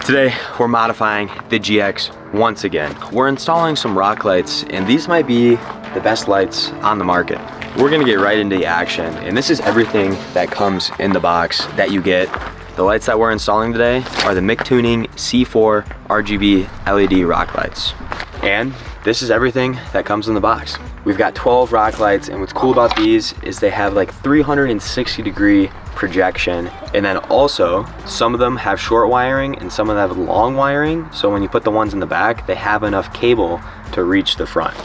Today, we're modifying the GX once again. We're installing some rock lights, and these might be the best lights on the market. We're gonna get right into the action, and this is everything that comes in the box that you get. The lights that we're installing today are the McTuning C4 RGB LED rock lights. And this is everything that comes in the box. We've got 12 rock lights, and what's cool about these is they have like 360-degree projection, and then also some of them have short wiring and some of them have long wiring, so when you put the ones in the back, they have enough cable to reach the front.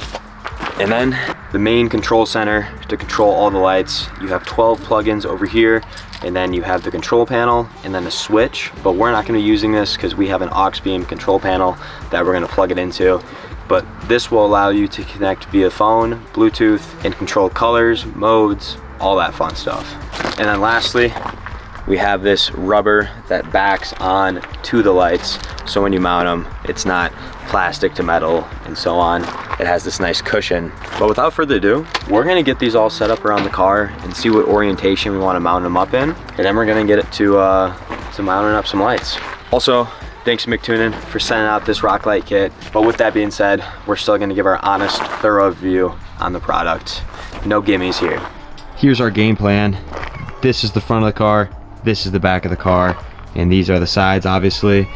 And then the main control center to control all the lights, you have 12 plugins over here, and then you have the control panel and then a switch, but we're not going to be using this because we have an aux beam control panel that we're going to plug it into. But this will allow you to connect via phone, Bluetooth, and control colors, modes, all that fun stuff. And then lastly, we have this rubber that backs on to the lights, so when you mount them, it's not plastic to metal and so on. It has this nice cushion. But without further ado, we're gonna get these all set up around the car and see what orientation we want to mount them up in, and then we're gonna get it to mounting up some lights. Also, thanks McTuning for sending out this rock light kit. But with that being said, we're still gonna give our honest, thorough review on the product. No gimmies here. Here's our game plan. This is the front of the car, this is the back of the car, and these are the sides, obviously.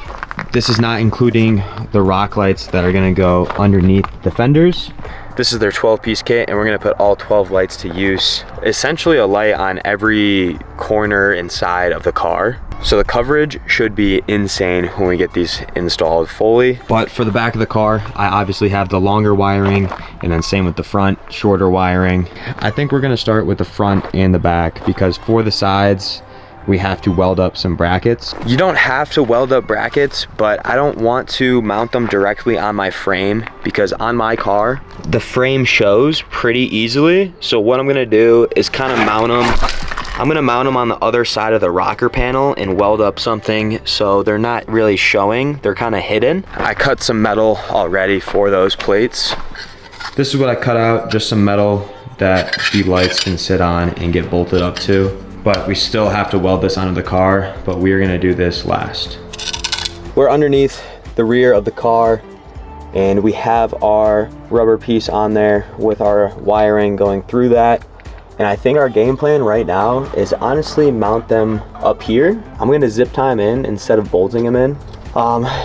This is not including the rock lights that are gonna go underneath the fenders. This is their 12-piece kit, and we're gonna put all 12 lights to use. Essentially a light on every corner and side of the car. So the coverage should be insane when we get these installed fully. But for the back of the car, I obviously have the longer wiring, and then same with the front, shorter wiring. I think we're gonna start with the front and the back, because for the sides, we have to weld up some brackets. You don't have to weld up brackets, but I don't want to mount them directly on my frame, because on my car, the frame shows pretty easily. So what I'm gonna do is kind of mount them. I'm gonna mount them on the other side of the rocker panel and weld up something so they're not really showing, they're kind of hidden. I cut some metal already for those plates. This is what I cut out, just some metal that the lights can sit on and get bolted up to. But we still have to weld this onto the car, but we're gonna do this last. We're underneath the rear of the car, and we have our rubber piece on there with our wiring going through that. And I think our game plan right now is honestly mount them up here. I'm gonna zip tie them in instead of bolting them in,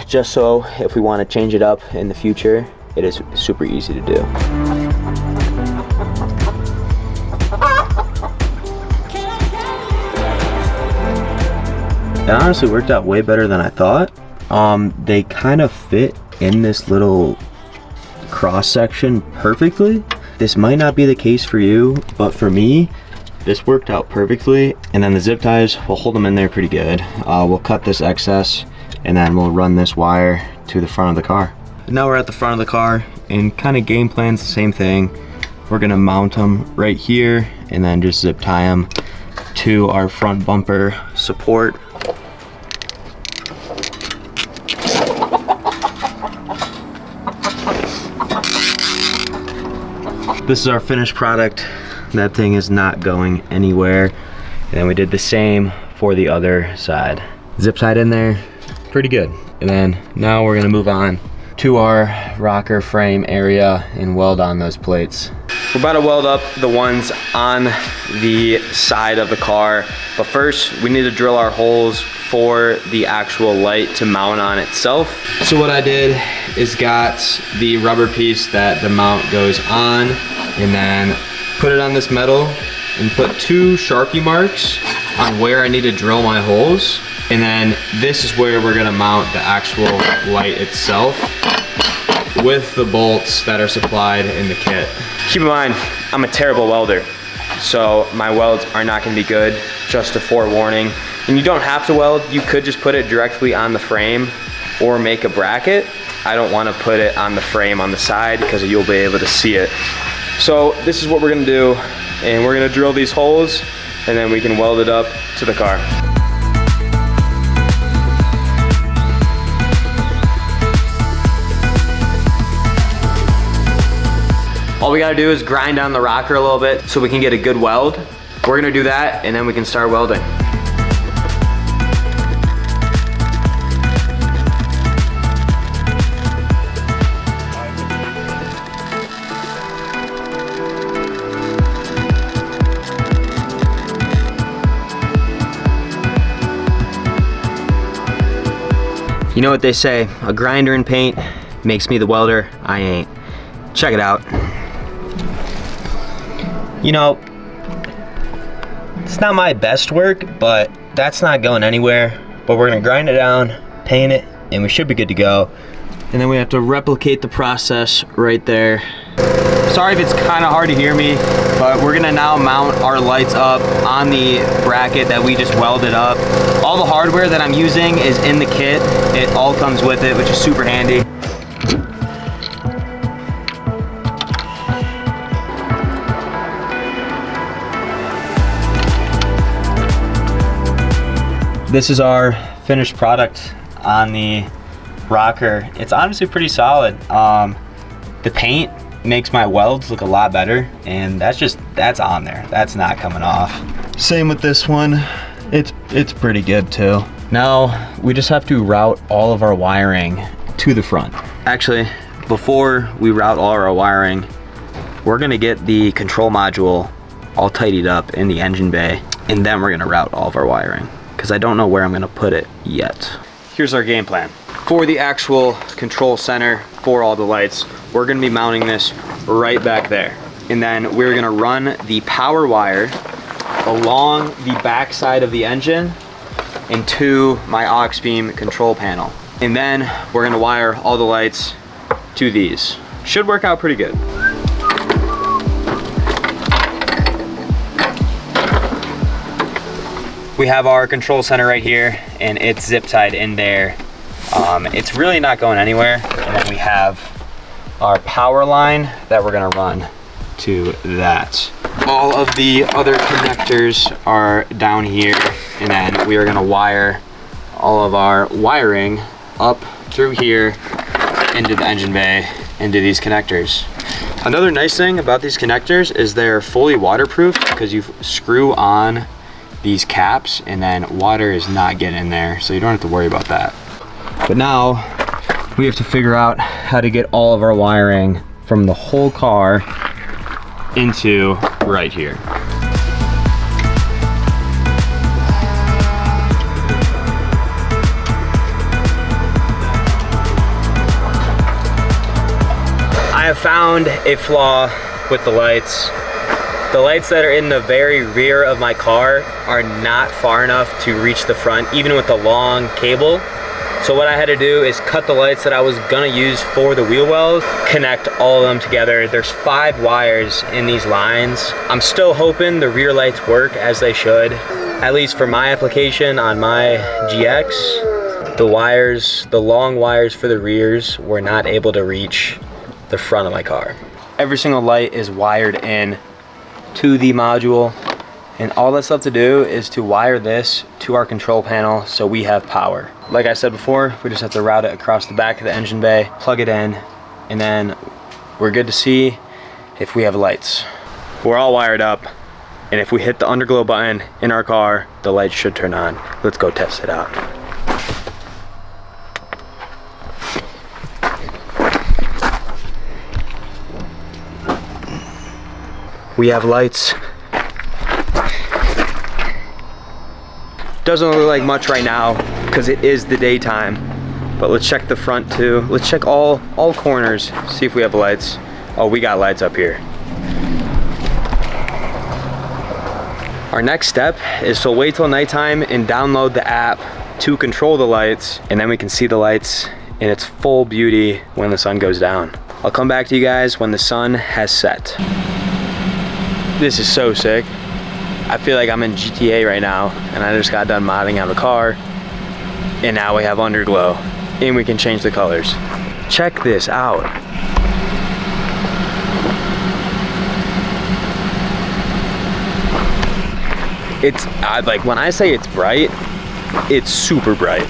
just so if we wanna change it up in the future, it is super easy to do. It honestly worked out way better than I thought. They kind of fit in this little cross section perfectly. This might not be the case for you, but for me, this worked out perfectly. And then the zip ties, we'll hold them in there pretty good. We'll cut this excess, and then we'll run this wire to the front of the car. Now we're at the front of the car, and kind of game plan's the same thing. We're gonna mount them right here, and then just zip tie them to our front bumper support. This is our finished product. That thing is not going anywhere. And then we did the same for the other side. Zip tied in there, pretty good. And then now we're gonna move on to our rocker frame area and weld on those plates. We're about to weld up the ones on the side of the car, but first we need to drill our holes for the actual light to mount on itself. So what I did is got the rubber piece that the mount goes on, and then put it on this metal and put 2 Sharpie marks on where I need to drill my holes. And then this is where we're gonna mount the actual light itself with the bolts that are supplied in the kit. Keep in mind, I'm a terrible welder, so my welds are not gonna be good, just a forewarning. And you don't have to weld, you could just put it directly on the frame or make a bracket. I don't wanna put it on the frame on the side because you'll be able to see it. So this is what we're gonna do, and we're gonna drill these holes, and then we can weld it up to the car. All we gotta do is grind down the rocker a little bit so we can get a good weld. We're gonna do that, and then we can start welding. You know what they say, a grinder in paint makes me the welder. I ain't. Check it out. You know, it's not my best work, but that's not going anywhere. But we're gonna grind it down, paint it, and we should be good to go. And then we have to replicate the process right there. Sorry if it's kind of hard to hear me, but we're gonna now mount our lights up on the bracket that we just welded up. All the hardware that I'm using is in the kit. It all comes with it, which is super handy. This is our finished product on the rocker. It's honestly pretty solid. The paint makes my welds look a lot better, and that's on there. That's not coming off. Same with this one. It's pretty good too. Now we just have to route all of our wiring to the front. Actually, before we route all our wiring, we're gonna get the control module all tidied up in the engine bay, and then we're gonna route all of our wiring, because I don't know where I'm gonna put it yet. Here's our game plan. For the actual control center for all the lights, we're gonna be mounting this right back there. And then we're gonna run the power wire along the back side of the engine into my aux beam control panel. And then we're gonna wire all the lights to these. Should work out pretty good. We have our control center right here, and it's zip tied in there. It's really not going anywhere. And then we have our power line that we're gonna run to that. All of the other connectors are down here, and then we are gonna wire all of our wiring up through here into the engine bay, into these connectors. Another nice thing about these connectors is they're fully waterproof, because you screw on these caps and then water is not getting in there, so you don't have to worry about that. But now we have to figure out how to get all of our wiring from the whole car into right here. I have found a flaw with the lights. The lights that are in the very rear of my car are not far enough to reach the front, even with the long cable. So what I had to do is cut the lights that I was gonna use for the wheel wells, connect all of them together. There's 5 wires in these lines. I'm still hoping the rear lights work as they should. At least for my application on my GX, the long wires for the rears were not able to reach the front of my car. Every single light is wired in to the module, and all that's left to do is to wire this to our control panel so we have power. Like I said before, we just have to route it across the back of the engine bay, plug it in, and then we're good to see if we have lights. We're all wired up, and if we hit the underglow button in our car, the lights should turn on. Let's go test it out. We have lights. Doesn't look like much right now because it is the daytime, but let's check the front too. Let's check all corners, see if we have lights. Oh, we got lights up here. Our next step is to wait till nighttime and download the app to control the lights, and then we can see the lights in its full beauty when the sun goes down. I'll come back to you guys when the sun has set. This is so sick. I feel like I'm in GTA right now, and I just got done modding out a car, and now we have underglow, and we can change the colors. Check this out. It's like, when I say it's bright, it's super bright.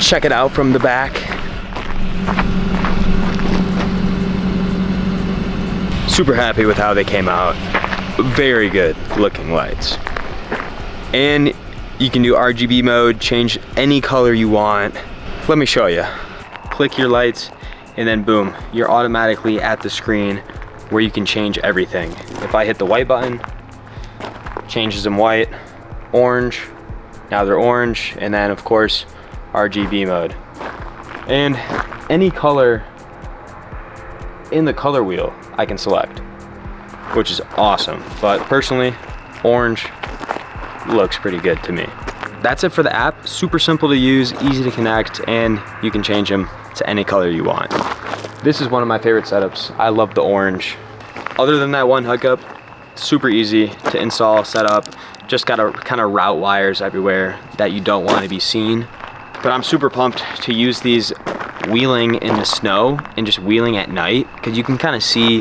Check it out from the back. Super happy with how they came out. Very good looking lights. And you can do RGB mode, change any color you want. Let me show you. Click your lights, and then boom, you're automatically at the screen where you can change everything. If I hit the white button, changes them white, orange, now they're orange, and then of course RGB mode. And any color in the color wheel I can select, which is awesome. But personally, orange looks pretty good to me. That's it for the app. Super simple to use, easy to connect, and you can change them to any color you want. This is one of my favorite setups. I love the orange. Other than that one hookup, super easy to install, set up. Just gotta kind of route wires everywhere that you don't want to be seen. But I'm super pumped to use these wheeling in the snow and just wheeling at night, because you can kind of see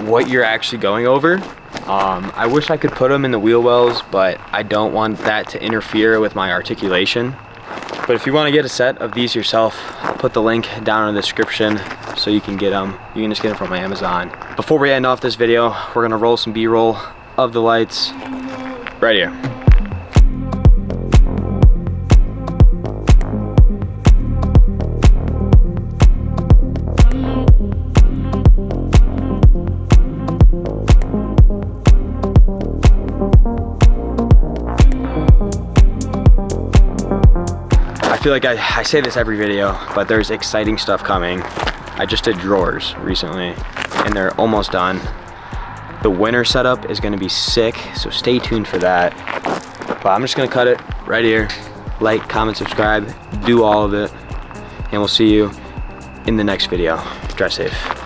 what you're actually going over. I wish I could put them in the wheel wells, but I don't want that to interfere with my articulation. But if you want to get a set of these yourself, I'll put the link down in the description so you can get them. You can just get them from Amazon. Before we end off this video, we're gonna roll some B-roll of the lights right here. I feel like I say this every video, but there's exciting stuff coming. I just did drawers recently and they're almost done. The winter setup is gonna be sick, so stay tuned for that. But I'm just gonna cut it right here. Like, comment, subscribe, do all of it, and we'll see you in the next video. Drive safe.